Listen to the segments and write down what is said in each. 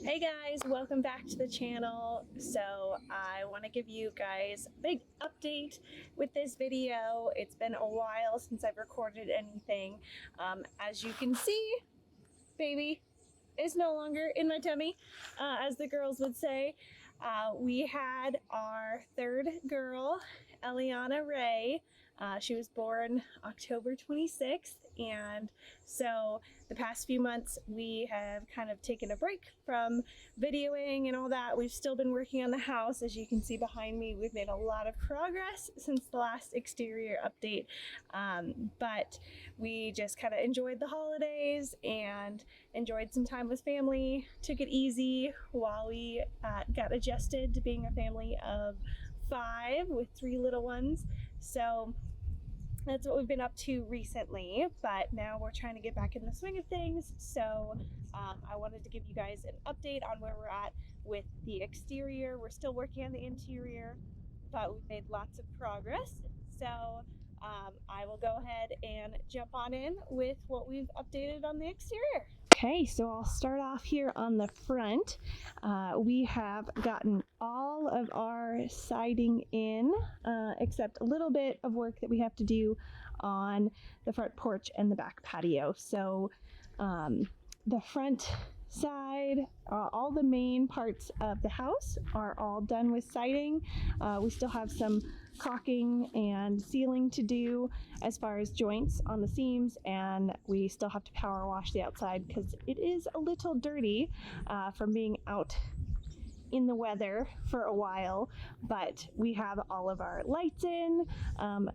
Hey guys, welcome back to the channel. So I want to give you guys a big update with this video. It's been a while since I've recorded anything. As you can see, baby is no longer in my tummy, as the girls would say. We had our third girl, Eliana Ray. She was born October 26th, and so the past few months we have kind of taken a break from videoing and all that. We've still been working on the house. As you can see behind me, we've made a lot of progress since the last exterior update, but we just kind of enjoyed the holidays and enjoyed some time with family, took it easy while we got adjusted to being a family of 5 with 3 little ones. So that's what we've been up to recently, but now we're trying to get back in the swing of things. So I wanted to give you guys an update on where we're at with the exterior. We're still working on the interior, but we've made lots of progress. So I will go ahead and jump on in with what we've updated on the exterior. Okay, so I'll start off here on the front. We have gotten all of our siding in, except a little bit of work that we have to do on the front porch and the back patio. So the front side, all the main parts of the house are all done with siding. We still have some caulking and sealing to do as far as joints on the seams, and we still have to power wash the outside because it is a little dirty from being out in the weather for a while. But we have all of our lights in.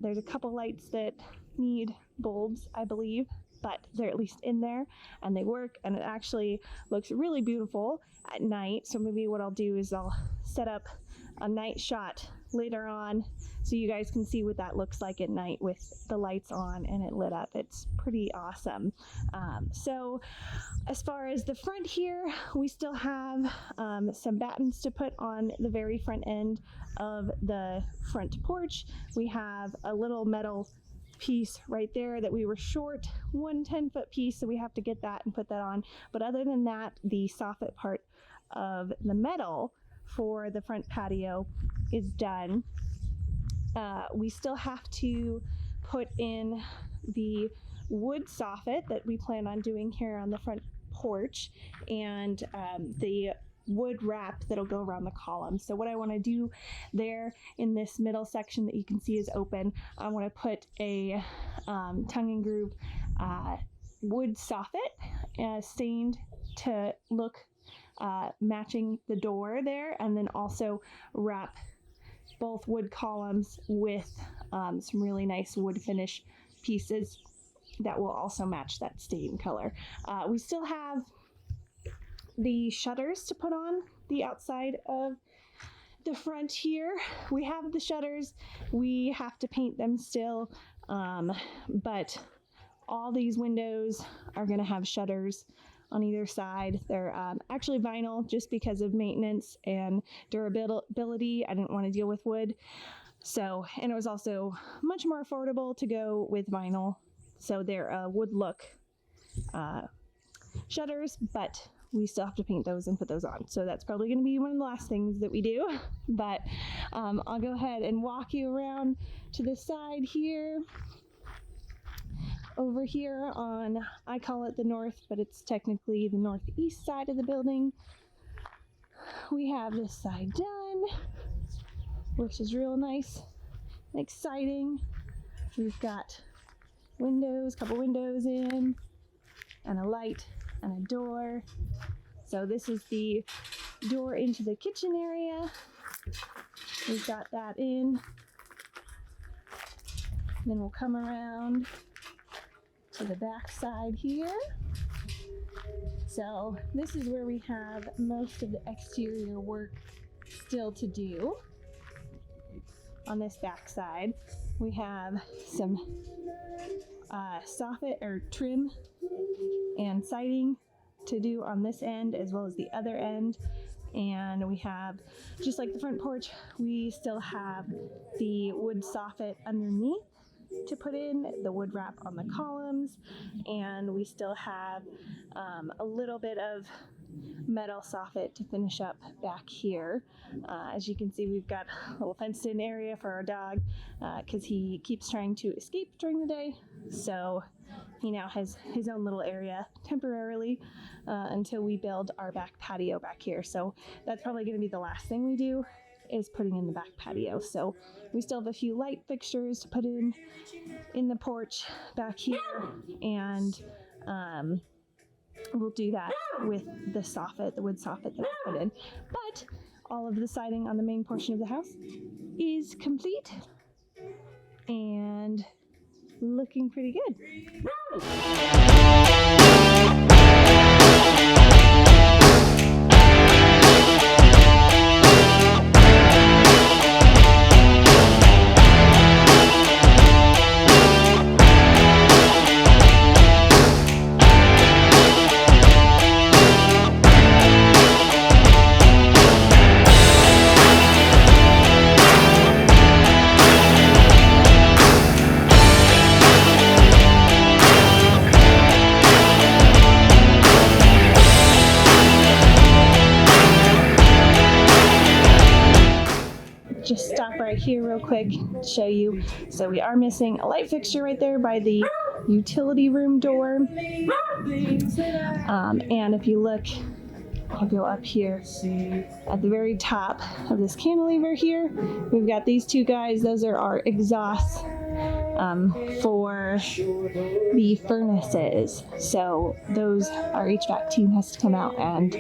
There's a couple lights that need bulbs, I believe, but they're at least in there and they work, and it actually looks really beautiful at night. So maybe what I'll do is I'll set up a night shot later on so you guys can see what that looks like at night with the lights on and it lit up. It's pretty awesome. So as far as the front here, we still have some battens to put on the very front end of the front porch. We have a little metal piece right there that we were short, one 10-foot piece, so we have to get that and put that on. But other than that, the soffit part of the metal for the front patio is done. We still have to put in the wood soffit that we plan on doing here on the front porch, and the wood wrap that'll go around the column. So what I want to do there in this middle section that you can see is open, I want to put a tongue and groove wood soffit stained to look matching the door there, and then also wrap both wood columns with some really nice wood finish pieces that will also match that stain color. We still have the shutters to put on the outside of the front here. We have the shutters, we have to paint them still, but all these windows are going to have shutters on either side. They're actually vinyl just because of maintenance and durability. I didn't want to deal with wood. So, and it was also much more affordable to go with vinyl. So they're wood look shutters, but we still have to paint those and put those on. So that's probably going to be one of the last things that we do. But I'll go ahead and walk you around to the side here. Over here on, I call it the north, but it's technically the northeast side of the building, we have this side done, which is real nice and exciting. We've got windows, a couple windows in, and a light and a door. So this is the door into the kitchen area. We've got that in. Then we'll come around to the back side here. So this is where we have most of the exterior work still to do. On this back side, we have some soffit or trim and siding to do on this end as well as the other end. And we have, just like the front porch, we still have the wood soffit underneath to put in, the wood wrap on the columns, and we still have a little bit of metal soffit to finish up back here. As you can see, we've got a little fenced in area for our dog because he keeps trying to escape during the day. So he now has his own little area temporarily until we build our back patio back here. So that's probably going to be the last thing we do, is putting in the back patio. So we still have a few light fixtures to put in the porch back here, and we'll do that with the soffit, the wood soffit that I put in. But all of the siding on the main portion of the house is complete and looking pretty good. Just stop right here real quick to show you. So we are missing a light fixture right there by the utility room door. And if you look, I'll go up here at the very top of this cantilever here. We've got these two guys. Those are our exhausts for the furnaces. So those, our HVAC team has to come out and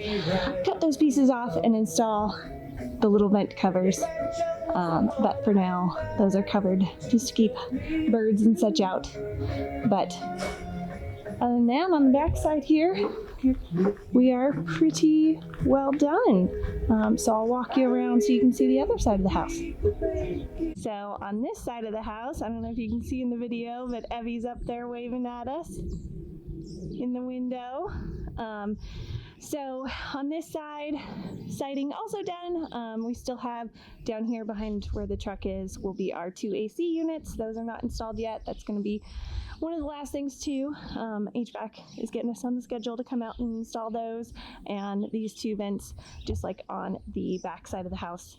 cut those pieces off and install the little vent covers. But for now, those are covered just to keep birds and such out. But other than that, on the back side here, we are pretty well done. So I'll walk you around so you can see the other side of the house. So on this side of the house, I don't know if you can see in the video, but Evie's up there waving at us in the window. So on this side, siding also done. We still have down here behind where the truck is will be our 2 AC units. Those are not installed yet. That's going to be one of the last things too. HVAC is getting us on the schedule to come out and install those. And these 2 vents, just like on the back side of the house,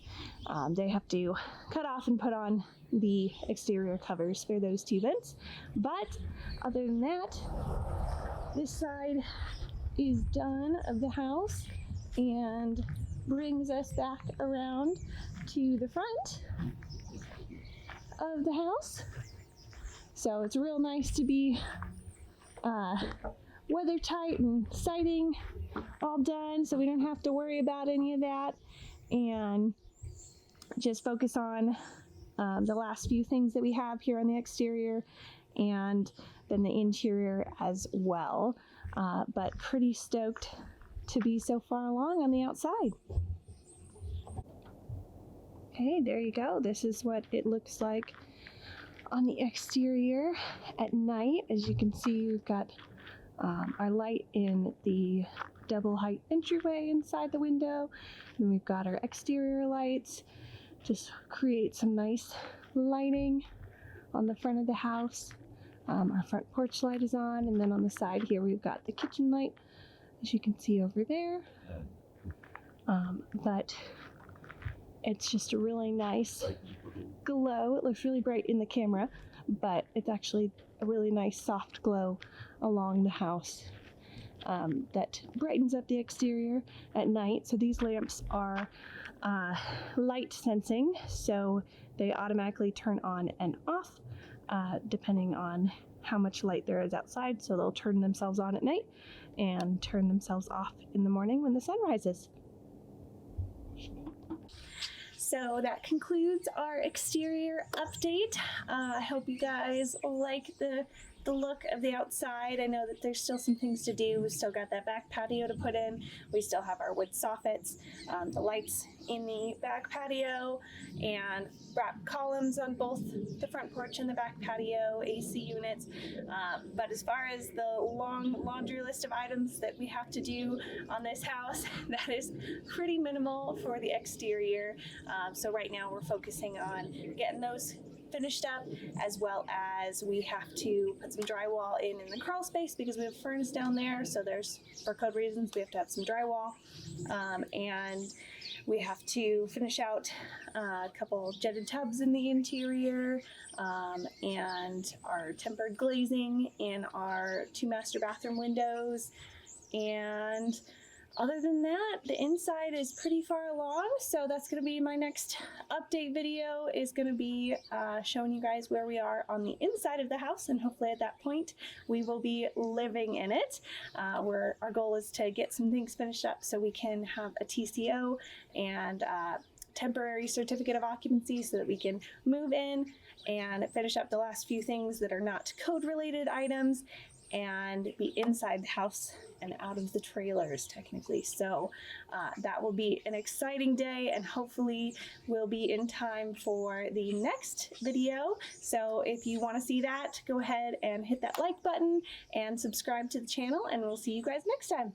they have to cut off and put on the exterior covers for those 2 vents. But other than that, this side is done of the house and brings us back around to the front of the house. So it's real nice to be weather tight and siding all done, so we don't have to worry about any of that and just focus on the last few things that we have here on the exterior and then the interior as well. But pretty stoked to be so far along on the outside. Okay, there you go. This is what it looks like on the exterior at night. As you can see, we've got our light in the double height entryway inside the window. Then we've got our exterior lights. Just create some nice lighting on the front of the house. Our front porch light is on, and then on the side here we've got the kitchen light, as you can see over there. But it's just a really nice glow. It looks really bright in the camera, but it's actually a really nice soft glow along the house that brightens up the exterior at night. So these lamps are light sensing, so they automatically turn on and off depending on how much light there is outside. So they'll turn themselves on at night and turn themselves off in the morning when the sun rises. So that concludes our exterior update. I hope you guys like the look of the outside. I know that there's still some things to do. We've still got that back patio to put in. We still have our wood soffits, the lights in the back patio, and wrap columns on both the front porch and the back patio, AC units. But as far as the long laundry list of items that we have to do on this house, that is pretty minimal for the exterior. So right now we're focusing on getting those finished up, as well as we have to put some drywall in the crawl space because we have a furnace down there. So there's, for code reasons, we have to have some drywall, and we have to finish out a couple jetted tubs in the interior, and our tempered glazing in our 2 master bathroom windows. And other than that, the inside is pretty far along, so that's going to be my next update video, is going to be showing you guys where we are on the inside of the house, and hopefully at that point we will be living in it. Our goal is to get some things finished up so we can have a TCO and temporary certificate of occupancy so that we can move in and finish up the last few things that are not code related items and be inside the house and out of the trailers technically. So that will be an exciting day, and hopefully we'll be in time for the next video. So if you want to see that, go ahead and hit that like button and subscribe to the channel, and we'll see you guys next time.